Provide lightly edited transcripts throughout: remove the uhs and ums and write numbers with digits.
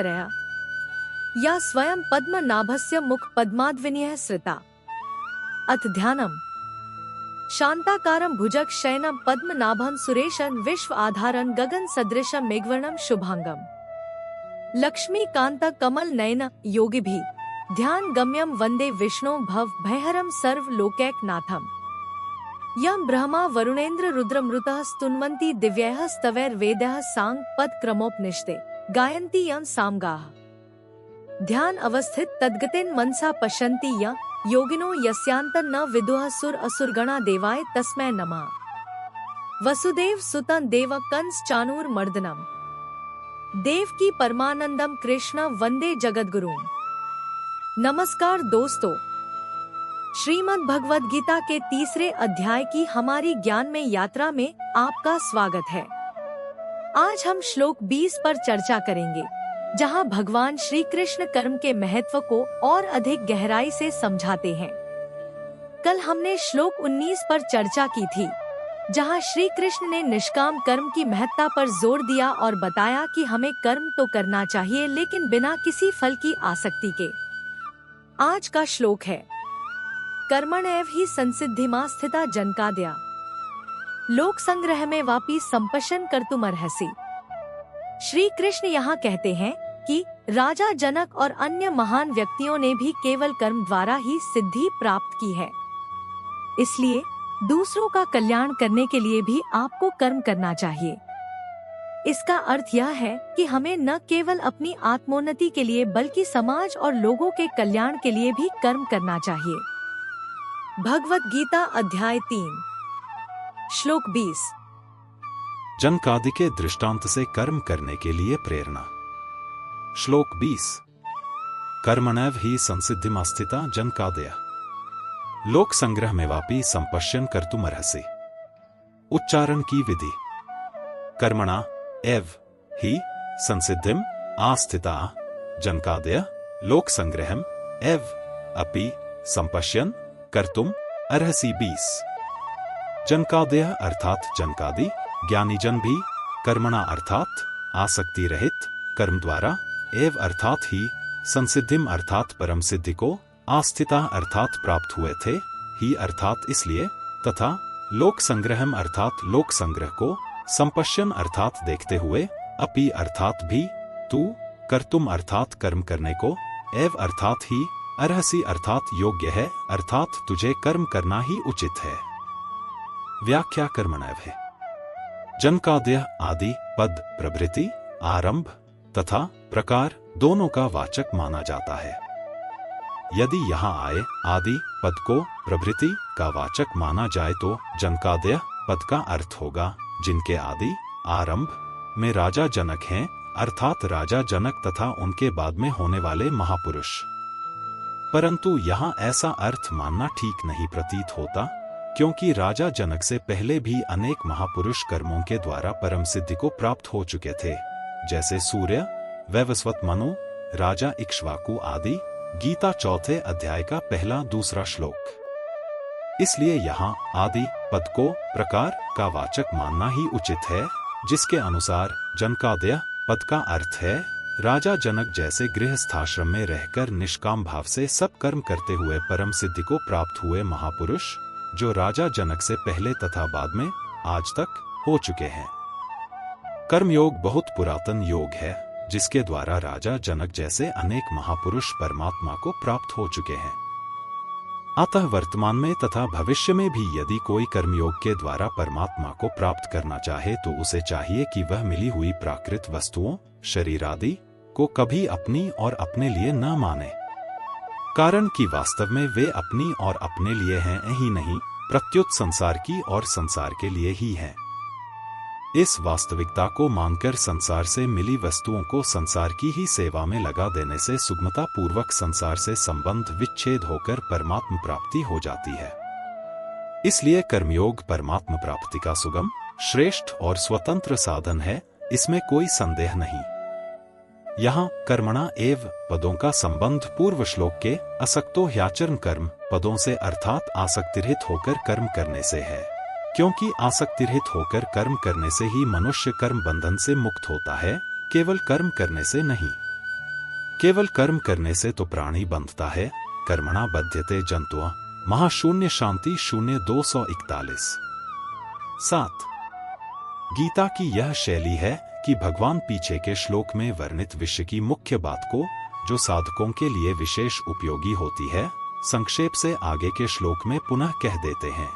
तरया या स्वयं पद्मनाभस्य मुख पद्माद्विनीयः श्रिता। अथ ध्यानम्। शांताकारं भुजग शयनं पद्मनाभं सुरेशं विश्व आधारं गगन सदृशं मेघवर्णं शुभांगम। लक्ष्मीकांत कमल नयन योगिभिः ध्यान गम्यं वंदे विष्णु भव भयहरं सर्व लोकैकनाथम्। यं ब्रह्मा वरुणेन्द्र रुद्रमृतः स्तुन्वन्ति दिव्यैः स्तवैर्वेदैः सांग पद क्रमोपनिषदे गायन्ति यं सामगाः। ध्यान अवस्थित तद्गतेन मनसा पश्यन्ति यं योगिनो यस्यान्तं न विदुः सुर असुरगणा देवाय तस्मै नमः। वसुदेव सुतं देव कंस चाणूर मर्दनम देवकी परमानंदम कृष्ण वंदे जगद्गुरुं। नमस्कार दोस्तों, श्रीमद् भगवद गीता के तीसरे अध्याय की हमारी ज्ञान में यात्रा में आपका स्वागत है। आज हम श्लोक 20 पर चर्चा करेंगे, जहां भगवान श्री कृष्ण कर्म के महत्व को और अधिक गहराई से समझाते हैं। कल हमने श्लोक 19 पर चर्चा की थी, जहां श्री कृष्ण ने निष्काम कर्म की महत्ता पर जोर दिया और बताया कि हमें कर्म तो करना चाहिए, लेकिन बिना किसी फल की आसक्ति के। आज का श्लोक है कर्मण्येव हि संसिद्धिमा स्थिता जनकादया लोक संग्रह में वापी संपश्यन् कर्तुमर्हसि। श्री कृष्ण यहाँ कहते हैं कि राजा जनक और अन्य महान व्यक्तियों ने भी केवल कर्म द्वारा ही सिद्धि प्राप्त की है। इसलिए दूसरों का कल्याण करने के लिए भी आपको कर्म करना चाहिए। इसका अर्थ यह है कि हमें न केवल अपनी आत्मोन्नति के लिए बल्कि समाज और लोगों के कल्याण के लिए भी कर्म करना चाहिए। भगवद गीता अध्याय 3 श्लोक 20। जनकादि के दृष्टांत से कर्म करने के लिए प्रेरणा। श्लोक 20। कर्मण्येव हि संसिद्धिमा स्थिता जनकादयः लोक संग्रह में वापी संपश्यन् कर्तुमर्हसि। उच्चारण की विधि। कर्मणा एव हि संसिद्धिम आस्थिता जनकादयः लोक संग्रहम एव अपि संपश्यन् कर्तुम अर्हसि। 20। जनकादयः अर्थात जनकादि ज्ञानी जन भी कर्मणा अर्थात आसक्ति रहित कर्म द्वारा एव अर्थात ही संसिद्धिम अर्थात परम सिद्धि को आस्थिता अर्थात प्राप्त हुए थे, ही अर्थात इसलिए, तथा लोक संग्रहम अर्थात लोक संग्रह को संपश्यन् अर्थात देखते हुए, अपि अर्थात भी, तू कर्तुम अर्थात कर्म करने को, एव अर्थात ही, अर्हसि अर्थात योग्य है, अर्थात तुझे कर्म करना ही उचित है। व्याख्या। कर्मण्येव है जनकादयः आदि पद प्रभृति आरंभ तथा प्रकार दोनों का वाचक माना जाता है। यदि यहाँ आए आदि पद को प्रभृति का वाचक माना जाए तो जनकादयः पद का अर्थ होगा जिनके आदि आरंभ में राजा जनक हैं, अर्थात राजा जनक तथा उनके बाद में होने वाले महापुरुष। परंतु यहाँ ऐसा अर्थ मानना ठीक नहीं प्रतीत होता, क्योंकि राजा जनक से पहले भी अनेक महापुरुष कर्मों के द्वारा परम सिद्धि को प्राप्त हो चुके थे, जैसे सूर्य, वैवस्वत मनु, राजा इक्ष्वाकु आदि। गीता चौथे अध्याय का पहला दूसरा श्लोक। इसलिए यहाँ आदि पद को प्रकार का वाचक मानना ही उचित है, जिसके अनुसार जनकादयः पद का अर्थ है राजा जनक जैसे गृहस्थाश्रम में रहकर निष्काम भाव से सब कर्म करते हुए परम सिद्धि को प्राप्त हुए महापुरुष, जो राजा जनक से पहले तथा बाद में आज तक हो चुके हैं। कर्मयोग बहुत पुरातन योग है, जिसके द्वारा राजा जनक जैसे अनेक महापुरुष परमात्मा को प्राप्त हो चुके हैं। अतः वर्तमान में तथा भविष्य में भी यदि कोई कर्मयोग के द्वारा परमात्मा को प्राप्त करना चाहे तो उसे चाहिए कि वह मिली हुई प्राकृत वस्तुओं, शरीर आदि को कभी अपनी और अपने लिए न माने, कारण कि वास्तव में वे अपनी और अपने लिए हैं ही नहीं, प्रत्युत संसार की और संसार के लिए ही हैं। इस वास्तविकता को मानकर संसार से मिली वस्तुओं को संसार की ही सेवा में लगा देने से सुगमता पूर्वक संसार से संबंध विच्छेद होकर परमात्म प्राप्ति हो जाती है। इसलिए कर्मयोग परमात्म प्राप्ति का सुगम, श्रेष्ठ और स्वतंत्र साधन है, इसमें कोई संदेह नहीं। यहाँ कर्मणा एव पदों का संबंध पूर्व श्लोक के असक्तो ह्याचरण कर्म पदों से अर्थात आसक्तिरहित होकर कर्म करने से है, क्योंकि आसक्तिरहित होकर कर्म करने से ही मनुष्य कर्म बंधन से मुक्त होता है, केवल कर्म करने से नहीं। केवल कर्म करने से तो प्राणी बंधता है। कर्मणा बध्यते जंतुआ महाशून्य शांति 0241। 7। गीता की यह शैली है कि भगवान पीछे के श्लोक में वर्णित विषय की मुख्य बात को, जो साधकों के लिए विशेष उपयोगी होती है, संक्षेप से आगे के श्लोक में पुनः कह देते हैं।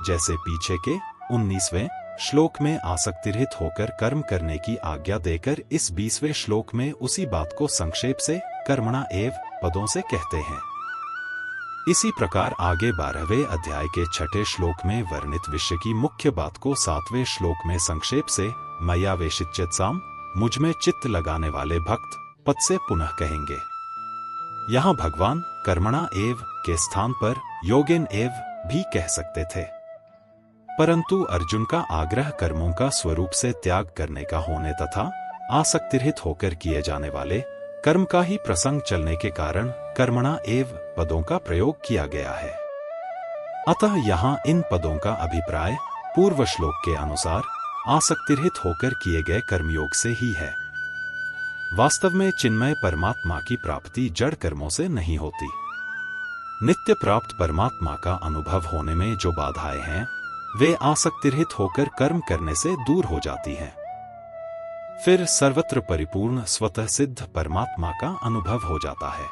जैसे पीछे के 19वें श्लोक में आसक्तिरहित होकर कर्म करने की आज्ञा देकर इस 20वें श्लोक में उसी बात को संक्षेप से कर्मणा एव पदों से कहते हैं। इसी प्रकार आगे 12वें अध्याय के 6ठे श्लोक में वर्णित विषय की मुख्य बात को 7वें श्लोक में संक्षेप से मया वेशिच्यत्साम मुझ में चित्त लगाने वाले भक्त पद से पुनः कहेंगे। यहाँ भगवान कर्मणा एव के स्थान पर योगेन एव भी कह सकते थे, परंतु अर्जुन का आग्रह कर्मों का स्वरूप से त्याग करने का होने तथा आसक्तिरहित होकर किए जाने वाले कर्म का ही प्रसंग चलने के कारण कर्मणा एव पदों का प्रयोग किया गया है। अतः यहाँ इन पदों का अभिप्राय पूर्व श्लोक के अनुसार आसक्तिरहित होकर किए गए कर्मयोग से ही है। वास्तव में चिन्मय परमात्मा की प्राप्ति जड़ कर्मों से नहीं होती। नित्य प्राप्त परमात्मा का अनुभव होने में जो बाधाएं हैं, वे आसक्तिरहित होकर कर्म करने से दूर हो जाती हैं। फिर सर्वत्र परिपूर्ण स्वतः सिद्ध परमात्मा का अनुभव हो जाता है।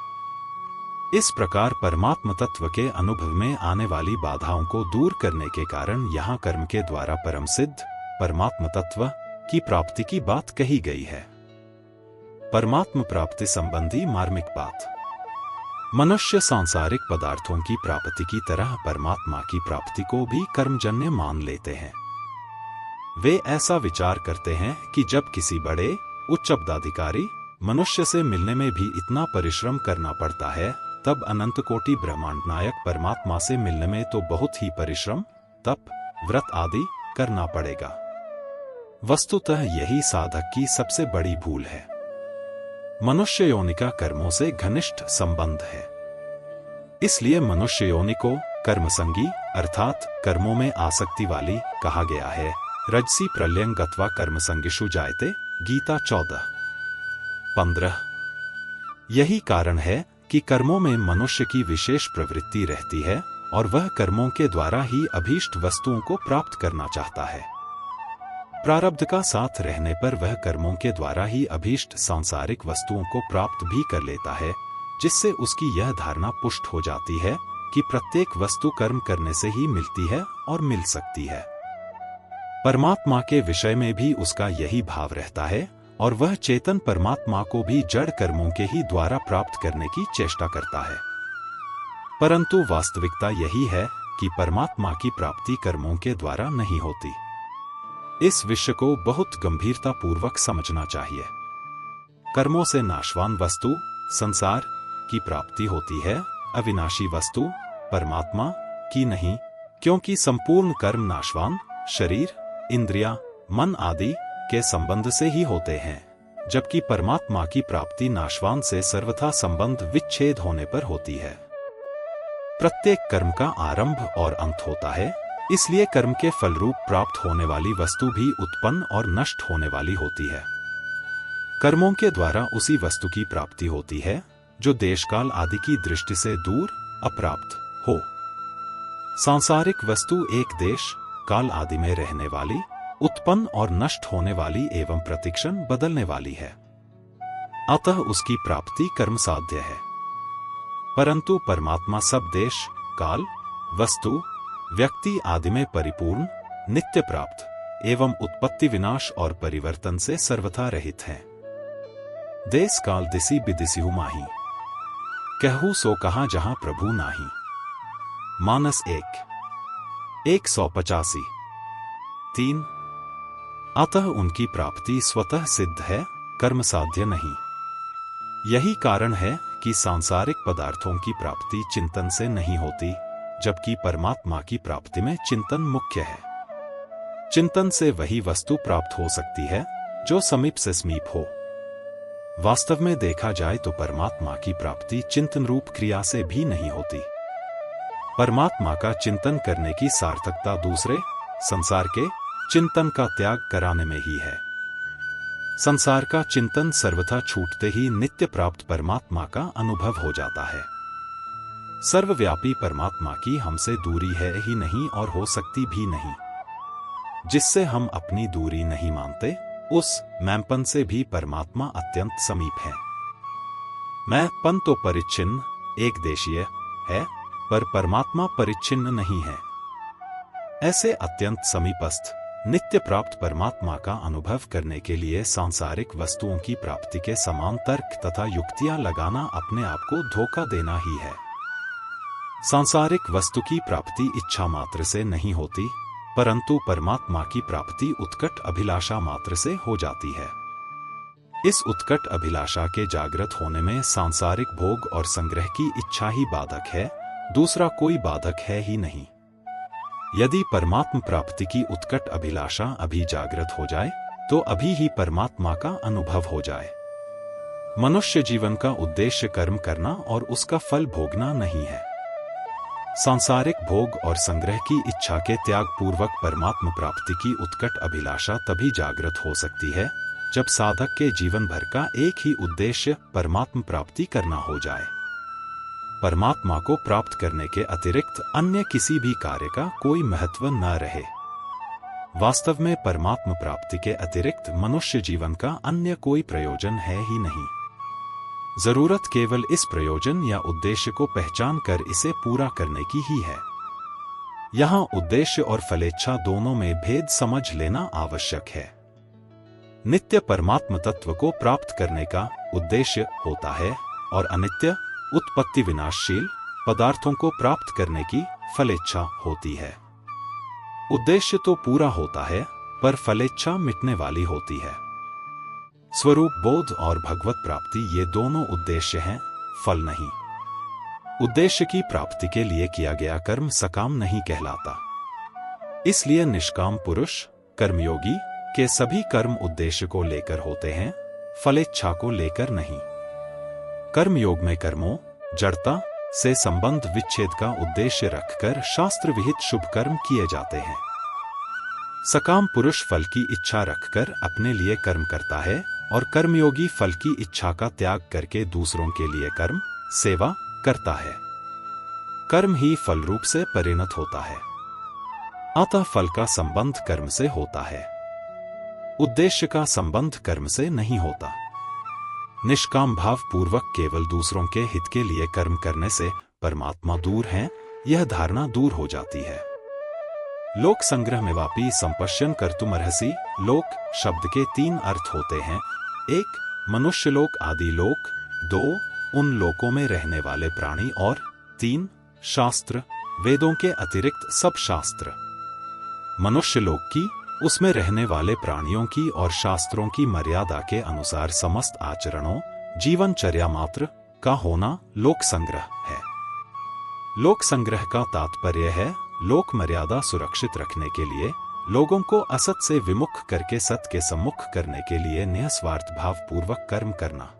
इस प्रकार परमात्म तत्व के अनुभव में आने वाली बाधाओं को दूर करने के कारण यहाँ कर्म के द्वारा परम सिद्ध परमात्म तत्व की प्राप्ति की बात कही गई है। परमात्म प्राप्ति संबंधी मार्मिक बात। मनुष्य सांसारिक पदार्थों की प्राप्ति की तरह परमात्मा की प्राप्ति को भी कर्मजन्य मान लेते हैं। वे ऐसा विचार करते हैं कि जब किसी बड़े उच्च पदाधिकारी मनुष्य से मिलने में भी इतना परिश्रम करना पड़ता है, तब अनंत कोटि ब्रह्मांड नायक परमात्मा से मिलने में तो बहुत ही परिश्रम, तप, व्रत आदि करना पड़ेगा। वस्तुतः यही साधक की सबसे बड़ी भूल है। मनुष्य योनि का कर्मों से घनिष्ठ संबंध है। इसलिए मनुष्य योनि को कर्मसंगी अर्थात कर्मों में आसक्ति वाली कहा गया है। रजसी प्रलयं गत्वा कर्मसंगिषु जायते, गीता 14:15। यही कारण है कि कर्मों में मनुष्य की विशेष प्रवृत्ति रहती है और वह कर्मों के द्वारा ही अभीष्ट वस्तुओं को प्राप्त करना चाहता है। प्रारब्ध का साथ रहने पर वह कर्मों के द्वारा ही अभीष्ट सांसारिक वस्तुओं को प्राप्त भी कर लेता है, जिससे उसकी यह धारणा पुष्ट हो जाती है कि प्रत्येक वस्तु कर्म करने से ही मिलती है और मिल सकती है। परमात्मा के विषय में भी उसका यही भाव रहता है और वह चेतन परमात्मा को भी जड़ कर्मों के ही द्वारा प्राप्त करने की चेष्टा करता है। परंतु वास्तविकता यही है कि परमात्मा की प्राप्ति कर्मों के द्वारा नहीं होती। इस विषय को बहुत गंभीरता पूर्वक समझना चाहिए। कर्मों से नाशवान वस्तु संसार की प्राप्ति होती है, अविनाशी वस्तु परमात्मा की नहीं, क्योंकि संपूर्ण कर्म नाशवान शरीर, इंद्रिया, मन आदि के संबंध से ही होते हैं, जबकि परमात्मा की प्राप्ति नाशवान से सर्वथा संबंध विच्छेद होने पर होती है। प्रत्येक कर्म का आरंभ और अंत होता है, इसलिए कर्म के फलरूप प्राप्त होने वाली वस्तु भी उत्पन्न और नष्ट होने वाली होती है। कर्मों के द्वारा उसी वस्तु की प्राप्ति होती है जो देशकाल आदि की दृष्टि से दूर अप्राप्त हो। सांसारिक वस्तु एक देश काल आदि में रहने वाली, उत्पन्न और नष्ट होने वाली एवं प्रतिक्षण बदलने वाली है। अतः उसकी प्राप्ति कर्म साध्य है। परंतु परमात्मा सब देश, काल, वस्तु, व्यक्ति आदि में परिपूर्ण, नित्य प्राप्त एवं उत्पत्ति विनाश और परिवर्तन से सर्वथा रहित है। देश काल दिसी बिदिसिहु माही, कहू सो कहा जहां प्रभु नाही। मानस 1:185। 3। अतः उनकी प्राप्ति स्वतः सिद्ध है, कर्म साध्य नहीं। यही कारण है कि सांसारिक पदार्थों की प्राप्ति चिंतन से नहीं होती, जबकि परमात्मा की प्राप्ति में चिंतन मुख्य है। चिंतन से वही वस्तु प्राप्त हो सकती है जो समीप से समीप हो। वास्तव में देखा जाए तो परमात्मा की प्राप्ति चिंतन रूप क्रिया से भी नहीं होती। परमात्मा का चिंतन करने की सार्थकता दूसरे संसार के चिंतन का त्याग कराने में ही है। संसार का चिंतन सर्वथा छूटते ही नित्य प्राप्त परमात्मा का अनुभव हो जाता है। सर्वव्यापी परमात्मा की हमसे दूरी है ही नहीं और हो सकती भी नहीं। जिससे हम अपनी दूरी नहीं मानते, उस मैंपन से भी परमात्मा अत्यंत समीप है। मैंपन तो परिच्छिन्न एक देशीय है, पर परमात्मा परिच्छिन्न नहीं है। ऐसे अत्यंत समीपस्थ नित्य प्राप्त परमात्मा का अनुभव करने के लिए सांसारिक वस्तुओं की प्राप्ति के समान तर्क तथा युक्तियां लगाना अपने आप को धोखा देना ही है। सांसारिक वस्तु की प्राप्ति इच्छा मात्र से नहीं होती, परंतु परमात्मा की प्राप्ति उत्कट अभिलाषा मात्र से हो जाती है। इस उत्कट अभिलाषा के जागृत होने में सांसारिक भोग और संग्रह की इच्छा ही बाधक है, दूसरा कोई बाधक है ही नहीं। यदि परमात्मा प्राप्ति की उत्कट अभिलाषा अभी जागृत हो जाए, तो अभी ही परमात्मा का अनुभव हो जाए। मनुष्य जीवन का उद्देश्य कर्म करना और उसका फल भोगना नहीं है। सांसारिक भोग और संग्रह की इच्छा के त्याग पूर्वक परमात्मा प्राप्ति की उत्कट अभिलाषा तभी जागृत हो सकती है, जब साधक के जीवन भर का एक ही उद्देश्य परमात्मा प्राप्ति करना हो जाए। परमात्मा को प्राप्त करने के अतिरिक्त अन्य किसी भी कार्य का कोई महत्व न रहे। वास्तव में परमात्मा प्राप्ति के अतिरिक्त मनुष्य जीवन का अन्य कोई प्रयोजन है ही नहीं। जरूरत केवल इस प्रयोजन या उद्देश्य को पहचान कर इसे पूरा करने की ही है। यहाँ उद्देश्य और फलेच्छा दोनों में भेद समझ लेना आवश्यक है। नित्य परमात्म तत्व को प्राप्त करने का उद्देश्य होता है और अनित्य उत्पत्ति विनाशशील पदार्थों को प्राप्त करने की फलेच्छा होती है। उद्देश्य तो पूरा होता है, पर फलेच्छा मिटने वाली होती है। स्वरूप बोध और भगवत प्राप्ति ये दोनों उद्देश्य हैं, फल नहीं। उद्देश्य की प्राप्ति के लिए किया गया कर्म सकाम नहीं कहलाता। इसलिए निष्काम पुरुष कर्मयोगी के सभी कर्म उद्देश्य को लेकर होते हैं, फलेच्छा को लेकर नहीं। कर्मयोग में कर्मों जड़ता से संबंध विच्छेद का उद्देश्य रखकर शास्त्र विहित शुभ कर्म किए जाते हैं। सकाम पुरुष फल की इच्छा रखकर अपने लिए कर्म करता है और कर्मयोगी फल की इच्छा का त्याग करके दूसरों के लिए कर्म सेवा करता है। कर्म ही फल रूप से परिणत होता है, अतः फल का संबंध कर्म से होता है, उद्देश्य का संबंध कर्म से नहीं होता। निष्काम भाव पूर्वक केवल दूसरों के हित के लिए कर्म करने से परमात्मा दूर है, यह धारणा दूर हो जाती है। लोक संग्रह में वापी संपश्यन कर्तुमर्हसि। लोक शब्द के तीन अर्थ होते हैं। एक, मनुष्य लोक आदि लोक। दो, उन लोकों में रहने वाले प्राणी। और तीन, शास्त्र वेदों के अतिरिक्त सब शास्त्र। मनुष्य लोक की, उसमें रहने वाले प्राणियों की और शास्त्रों की मर्यादा के अनुसार समस्त आचरणों जीवनचर्या मात्र का होना लोक संग्रह है। लोक संग्रह का तात्पर्य है लोक मर्यादा सुरक्षित रखने के लिए लोगों को असत से विमुख करके सत के सम्मुख करने के लिए निस्वार्थ भाव पूर्वक कर्म करना।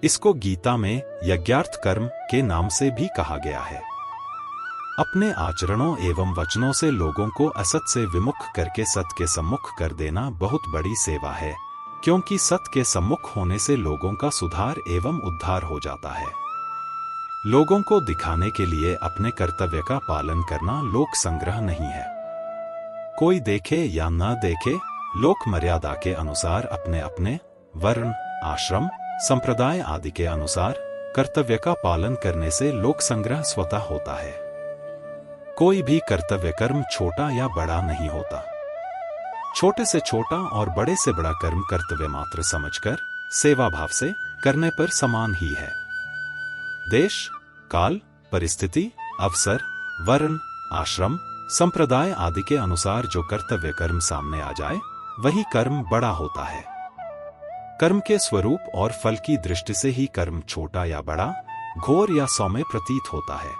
इसको गीता में यज्ञार्थ कर्म के नाम से भी कहा गया है। अपने आचरणों एवं वचनों से लोगों को असत से विमुख करके सत के सम्मुख कर देना बहुत बड़ी सेवा है, क्योंकि सत के सम्मुख होने से लोगों का सुधार एवं उद्धार हो जाता है। लोगों को दिखाने के लिए अपने कर्तव्य का पालन करना लोक संग्रह नहीं है। कोई देखे या न देखे, लोक मर्यादा के अनुसार अपने अपने वर्ण आश्रम संप्रदाय आदि के अनुसार कर्तव्य का पालन करने से लोक संग्रह स्वतः होता है। कोई भी कर्तव्य कर्म छोटा या बड़ा नहीं होता। छोटे से छोटा और बड़े से बड़ा कर्म कर्तव्य मात्र समझकर सेवा भाव से करने पर समान ही है। देश काल परिस्थिति अवसर वर्ण आश्रम संप्रदाय आदि के अनुसार जो कर्तव्य कर्म सामने आ जाए, वही कर्म बड़ा होता है। कर्म के स्वरूप और फल की दृष्टि से ही कर्म छोटा या बड़ा, घोर या सौम्य प्रतीत होता है।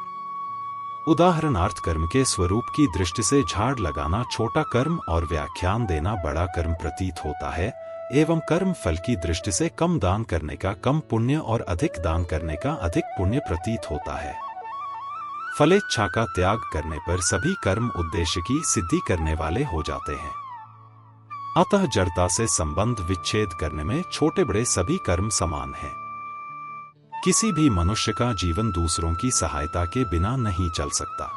उदाहरणार्थ कर्म के स्वरूप की दृष्टि से झाड़ लगाना छोटा कर्म और व्याख्यान देना बड़ा कर्म प्रतीत होता है, एवं कर्म फल की दृष्टि से कम दान करने का कम पुण्य और अधिक दान करने का अधिक पुण्य प्रतीत होता है। फलेच्छा का त्याग करने पर सभी कर्म उद्देश्य की सिद्धि करने वाले हो जाते हैं। अतः जड़ता से संबंध विच्छेद करने में छोटे बड़े सभी कर्म समान हैं। किसी भी मनुष्य का जीवन दूसरों की सहायता के बिना नहीं चल सकता।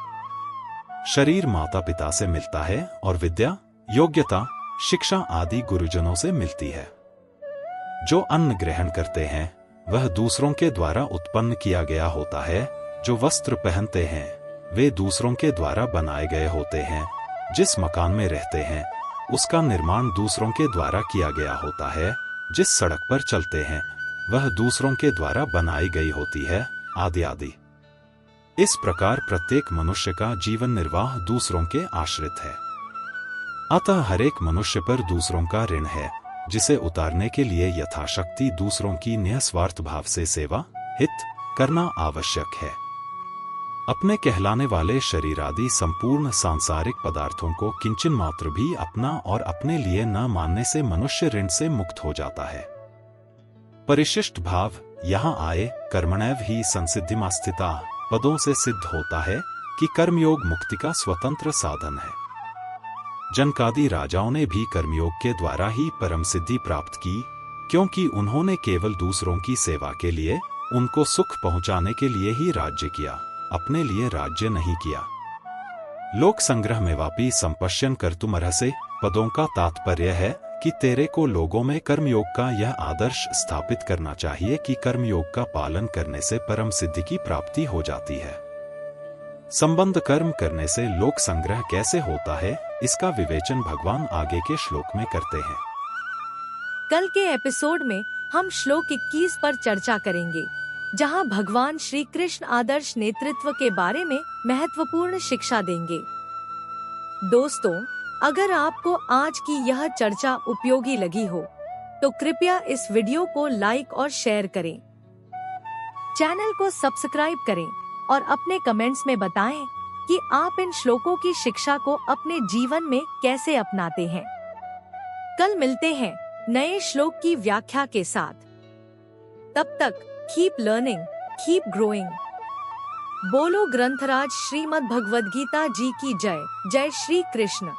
शरीर माता पिता से मिलता है और विद्या, योग्यता, शिक्षा आदि गुरुजनों से मिलती है। जो अन्न ग्रहण करते हैं वह दूसरों के द्वारा उत्पन्न किया गया होता है। जो वस्त्र पहनते हैं वे दूसरों के द्वारा बनाए गए होते हैं। जिस मकान में रहते हैं उसका निर्माण दूसरों के द्वारा किया गया होता है। जिस सड़क पर चलते हैं वह दूसरों के द्वारा बनाई गई होती है, आदि आदि। इस प्रकार प्रत्येक मनुष्य का जीवन निर्वाह दूसरों के आश्रित है। अतः हर एक मनुष्य पर दूसरों का ऋण है, जिसे उतारने के लिए यथाशक्ति दूसरों की निस्वार्थ भाव से सेवा, हित करना आवश्यक है। अपने कहलाने वाले शरीर आदि संपूर्ण सांसारिक पदार्थों को किंचन मात्र भी अपना और अपने लिए न मानने से मनुष्य ऋण से मुक्त हो जाता है। परिशिष्ट भाव यहाँ आए कर्मणैव ही संसिद्धिमास्थिता पदों से सिद्ध होता है कि कर्मयोग मुक्ति का स्वतंत्र साधन है। जनकादि राजाओं ने भी कर्मयोग के द्वारा ही परम सिद्धि प्राप्त की, क्योंकि उन्होंने केवल दूसरों की सेवा के लिए, उनको सुख पहुंचाने के लिए ही राज्य किया, अपने लिए राज्य नहीं किया। लोक संग्रह में वापी संपश्यन कर्तुमर्हसे पदों का तात्पर्य है कि तेरे को लोगों में कर्मयोग का यह आदर्श स्थापित करना चाहिए कि कर्मयोग का पालन करने से परम सिद्धि की प्राप्ति हो जाती है। संबंध कर्म करने से लोक संग्रह कैसे होता है, इसका विवेचन भगवान आगे के श्लोक में करते हैं। कल के एपिसोड में हम श्लोक 21 पर चर्चा करेंगे, जहां भगवान श्री कृष्ण आदर्श नेतृत्व के बारे में महत्वपूर्ण शिक्षा देंगे। दोस्तों, अगर आपको आज की यह चर्चा उपयोगी लगी हो, तो कृपया इस वीडियो को लाइक और शेयर करें। चैनल को सब्सक्राइब करें और अपने कमेंट्स में बताएं कि आप इन श्लोकों की शिक्षा को अपने जीवन में कैसे अपनाते हैं। कल मिलते हैं नए श्लोक की व्याख्या के साथ। तब तक कीप लर्निंग, कीप ग्रोइंग। बोलो ग्रंथराज श्रीमद् भगवद गीता जी की जय। जय श्री कृष्ण।